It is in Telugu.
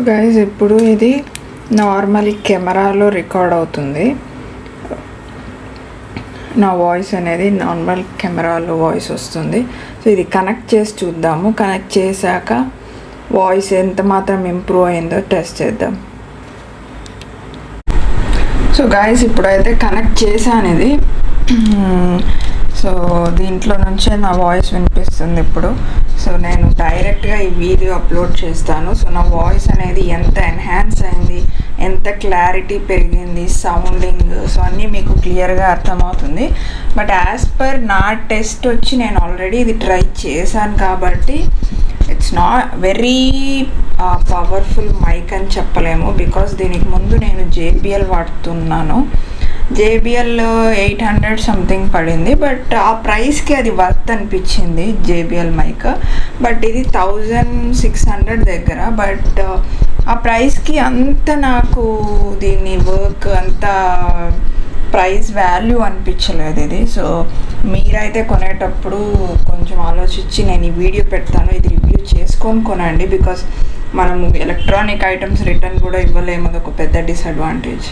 గైస్ ఇప్పుడు ఇది నార్మల్ కెమెరాలో రికార్డ్ అవుతుంది. నా వాయిస్ అనేది నార్మల్ కెమెరాలో వాయిస్ వస్తుంది. సో ఇది కనెక్ట్ చేసి చూద్దాము. కనెక్ట్ చేశాక వాయిస్ ఎంత మాత్రం ఇంప్రూవ్ అయిందో టెస్ట్ చేద్దాం. సో గైస్ ఇప్పుడైతే కనెక్ట్ చేశాను ఇది. సో దీంట్లో నుంచే నా వాయిస్ వినిపిస్తుంది ఇప్పుడు. సో నేను డైరెక్ట్గా ఈ వీడియో అప్లోడ్ చేస్తాను. సో నా వాయిస్ అనేది ఎంత ఎన్హాన్స్ అయింది, ఎంత క్లారిటీ పెరిగింది, సౌండింగ్, సో అన్నీ మీకు క్లియర్గా అర్థమవుతుంది. బట్ యాజ్ పర్ నా టెస్ట్ వచ్చి నేను ఆల్రెడీ ఇది ట్రై చేశాను కాబట్టి it's not very powerful mic అని చెప్పలేము. బికాస్ దీనికి ముందు నేను JBL వాడుతున్నాను. JBL 800 సంథింగ్ పడింది. బట్ ఆ ప్రైస్కి అది వర్త్ అనిపించింది JBL మైక్. బట్ ఇది 1600 దగ్గర. బట్ ఆ ప్రైస్కి అంత నాకు దీని వర్క్ అంత ప్రైస్ వాల్యూ అనిపించలేదు ఇది. సో మీరైతే కొనేటప్పుడు కొంచెం ఆలోచించి నేను ఈ వీడియో పెడతాను, ఇది రివ్యూ చేసుకొని కొనండి. బికాస్ మనము ఎలక్ట్రానిక్ ఐటమ్స్ రిటర్న్ కూడా ఇవ్వలేము, అది ఒక పెద్ద డిసడ్వాంటేజ్.